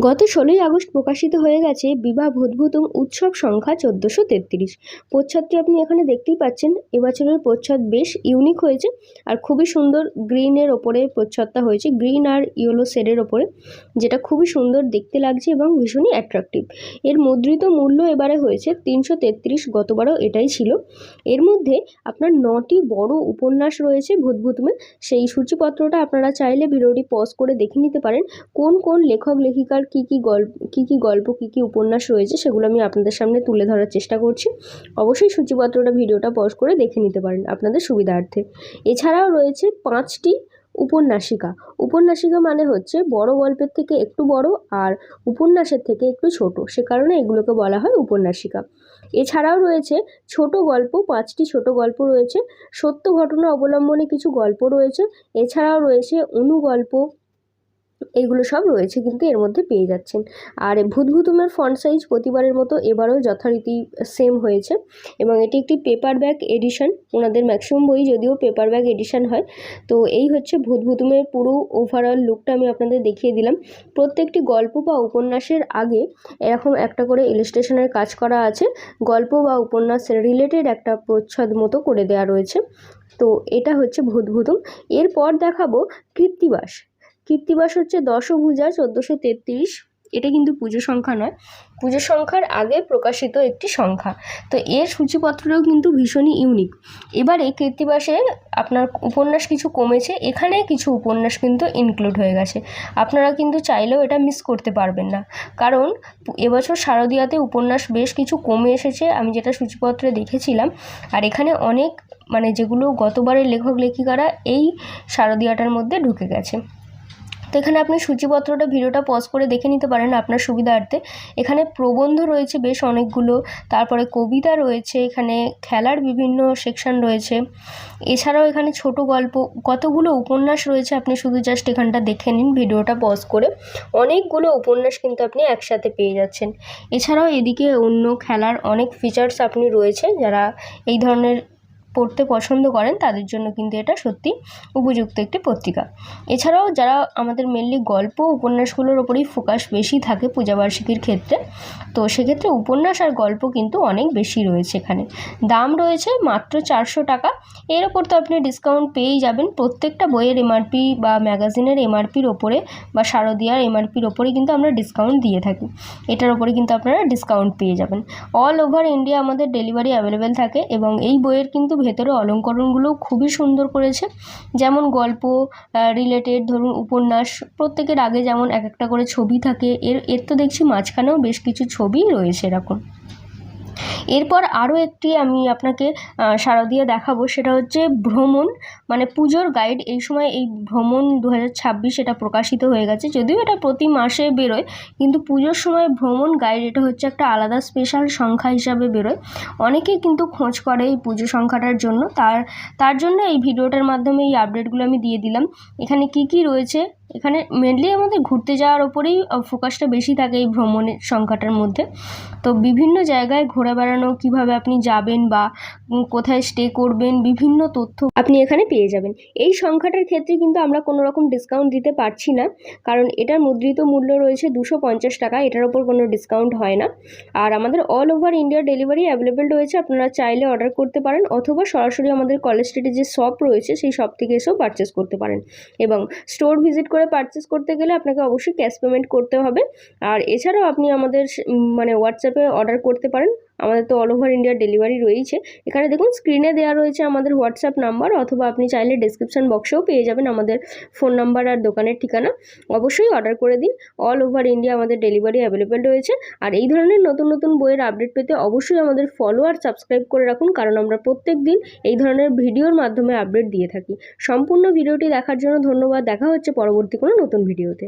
গত ১৬ই আগস্ট প্রকাশিত হয়ে গেছে বিবাহ ভূতভূতম উৎসব সংখ্যা ১৪৩৩। প্রচ্ছদটি আপনি এখানে দেখতেই পাচ্ছেন। এবছরের প্রচ্ছদ বেশ ইউনিক হয়েছে আর খুবই সুন্দর। গ্রিনের ওপরে প্রচ্ছদটা হয়েছে, গ্রিন আর ইয়েলো শেডের ওপরে, যেটা খুবই সুন্দর দেখতে লাগছে এবং ভীষণই অ্যাট্রাকটিভ। এর মুদ্রিত মূল্য এবারে হয়েছে ৩৩৩। গতবারও এটাই ছিল। এর মধ্যে আপনার ৯টি বড় উপন্যাস রয়েছে ভূতভূতমে। সেই সূচিপত্রটা আপনারা চাইলে ভিডিওটি পজ করে দেখে নিতে পারেন। কোন কোন লেখক লেখিকার কী কী গল্প কী কী উপন্যাস রয়েছে সেগুলো আমি আপনাদের সামনে তুলে ধরার চেষ্টা করছি। অবশ্যই সূচিপত্রটা ভিডিওটা পজ করে দেখে নিতে পারেন আপনাদের সুবিধার্থে। এছাড়াও রয়েছে 5টি উপন্যাসিকা। উপন্যাসিকা মানে হচ্ছে বড় গল্পের থেকে একটু বড় আর উপন্যাসের থেকে একটু ছোট, সে কারণে এগুলোকে বলা হয় উপন্যাসিকা। এছাড়াও রয়েছে ছোট গল্প, 5টি ছোট গল্প রয়েছে। সত্য ঘটনা অবলম্বনে কিছু গল্প রয়েছে। এছাড়াও রয়েছে অনুগল্প, এইগুলো সব রয়েছে কিন্তু এর মধ্যে পেয়ে যাচ্ছেন। আর ভূতভূতমের ফন্ট সাইজ প্রতিবারের মতো এবারও যথারীতি সেম হয়েছে এবং এটি একটি পেপার ব্যাক এডিশন। ওনাদের ম্যাক্সিমাম বই যদিও পেপার ব্যাক এডিশন হয়। তো এই হচ্ছে ভূতভূতমের পুরো ওভারঅল লুকটা আমি আপনাদের দেখিয়ে দিলাম। প্রত্যেকটি গল্প বা উপন্যাসের আগে এরকম একটা করে ইলাস্ট্রেশনের কাজ করা আছে। গল্প বা উপন্যাস রিলেটেড একটা প্রচ্ছদ মতো করে দেওয়া রয়েছে। তো এটা হচ্ছে ভূতভূতম। এরপর দেখাবো কৃত্তিবাস। কৃত্তিবাস হচ্ছে দশভুজা ১৪৩৩। এটা কিন্তু পুজো সংখ্যা নয়, পুজো সংখ্যার আগে প্রকাশিত একটি সংখ্যা। তো এর সূচিপত্রটাও কিন্তু ভীষণই ইউনিক। এবারে কৃত্তিবাসে আপনার উপন্যাস কিছু কমেছে, এখানে কিছু উপন্যাস কিন্তু ইনক্লুড হয়ে গেছে। আপনারা কিন্তু চাইলেও এটা মিস করতে পারবেন না, কারণ এবছর শারদীয়াতে উপন্যাস বেশ কিছু কমে এসেছে আমি যেটা সূচিপত্রে দেখেছিলাম। আর এখানে অনেক যেগুলো গতবারের লেখক লেখিকারা এই শারদীয়াটার মধ্যে ঢুকে গেছে। তো এখানে আপনি সূচিপত্রটা ভিডিওটা পজ করে দেখে নিতে পারেন আপনার সুবিধার্থে। এখানে প্রবন্ধ রয়েছে বেশ অনেকগুলো, তারপরে কবিতা রয়েছে, এখানে খেলার বিভিন্ন সেকশন রয়েছে। এছাড়াও এখানে ছোট গল্প, কতগুলো উপন্যাস রয়েছে আপনি শুধু জাস্ট এখানটা দেখে নিন ভিডিওটা পজ করে। অনেকগুলো উপন্যাস কিন্তু আপনি একসাথে পেয়ে যাচ্ছেন। এছাড়াও এদিকে অন্য খেলার অনেক ফিচার্স আপনি রয়েছে, যারা এই ধরনের পড়তে পছন্দ করেন তাদের জন্য কিন্তু এটা সত্যি উপযুক্ত একটি পত্রিকা। এছাড়াও যারা আমাদের মেনলি গল্প উপন্যাসগুলোর ওপরেই ফোকাস বেশি থাকে পূজাবার্ষিকীর ক্ষেত্রে, তো সেক্ষেত্রে উপন্যাস আর গল্প কিন্তু অনেক বেশি রয়েছে। এখানে দাম রয়েছে মাত্র 400 টাকা। এর ওপর তো আপনি ডিসকাউন্ট পেয়েই যাবেন। প্রত্যেকটা বইয়ের এমআরপি বা ম্যাগাজিনের এমআরপির ওপরে বা শারদীয়ার এমআরপির ওপরে কিন্তু আমরা ডিসকাউন্ট দিয়ে থাকি। এটার ওপরে কিন্তু আপনারা ডিসকাউন্ট পেয়ে যাবেন। অল ওভার ইন্ডিয়া আমাদের ডেলিভারি অ্যাভেলেবেল থাকে এবং এই বইয়ের কিন্তু ভেতরে অলঙ্করণগুলোও খুবই সুন্দর করেছে। যেমন গল্প রিলেটেড ধরুন উপন্যাস, প্রত্যেকের আগে যেমন এক একটা করে ছবি থাকে, এর তো দেখছি মাঝখানেও বেশ কিছু ছবি রয়েছে এরকম। এরপর আরও একটি আমি আপনাকে শারদীয়া দেখাবো, সেটা হচ্ছে ভ্রমণ, পুজোর গাইড। এই সময় এই ভ্রমণ 2026 এটা প্রকাশিত হয়ে গেছে, যদিও এটা প্রতি মাসে বেরোয়, কিন্তু পুজোর সময় ভ্রমণ গাইড এটা হচ্ছে একটা আলাদা স্পেশাল সংখ্যা হিসাবে বেরোয়। অনেকেই কিন্তু খোঁজ করে এই পুজো সংখ্যাটার জন্য, তার জন্য এই ভিডিওটার মাধ্যমে এই আপডেটগুলো আমি দিয়ে দিলাম। এখানে কি কি রয়েছে, এখানে মেনলি আমাদের ঘুরতে যাওয়ার ওপরেই ফোকাসটা বেশি থাকে এই ভ্রমণের সংখ্যাটার মধ্যে। তো বিভিন্ন জায়গায় ঘোরা বেড়ানো, কীভাবে আপনি যাবেন বা কোথায় স্টে করবেন, বিভিন্ন তথ্য আপনি এখানে পেয়ে যাবেন। এই সংখ্যাটার ক্ষেত্রে কিন্তু আমরা কোনো রকম ডিসকাউন্ট দিতে পারছি না, কারণ এটার মুদ্রিত মূল্য রয়েছে 250 টাকা, এটার ওপর কোনো ডিসকাউন্ট হয় না। আর আমাদের all over India delivery available রয়েছে, আপনারা চাইলে অর্ডার করতে পারেন অথবা সরাসরি আমাদের কলেজ স্ট্রিটে যে শপ রয়েছে সেই শপ থেকে এসেও পারচেস করতে পারেন। এবং স্টোর ভিজিট করে পারচেস করতে গেলে আপনাকে অবশ্যই ক্যাশ পেমেন্ট করতে হবে। আর এছাড়াও আপনি আমাদের হোয়াটসঅ্যাপে অর্ডার করতে পারেন। আমাদের তো অল ওভার ইন্ডিয়া ডেলিভারি রয়েছে। এখানে দেখুন স্ক্রিনে দেওয়া রয়েছে আমাদের হোয়াটসঅ্যাপ নাম্বার, অথবা আপনি চাইলে ডেসক্রিপশন বক্সেও পেয়ে যাবেন আমাদের ফোন নাম্বার আর দোকানের ঠিকানা। অবশ্যই অর্ডার করে দিন। অল ওভার ইন্ডিয়া আমাদের ডেলিভারি অ্যাভেলেবেল রয়েছে। আর এই ধরনের নতুন নতুন বইয়ের আপডেট পেতে অবশ্যই আমাদের ফলো আর সাবস্ক্রাইব করে রাখুন, কারণ আমরা প্রত্যেক দিন এই ধরনের ভিডিওর মাধ্যমে আপডেট দিয়ে থাকি। সম্পূর্ণ ভিডিওটি দেখার জন্য ধন্যবাদ। দেখা হচ্ছে পরবর্তী কোনো নতুন ভিডিওতে।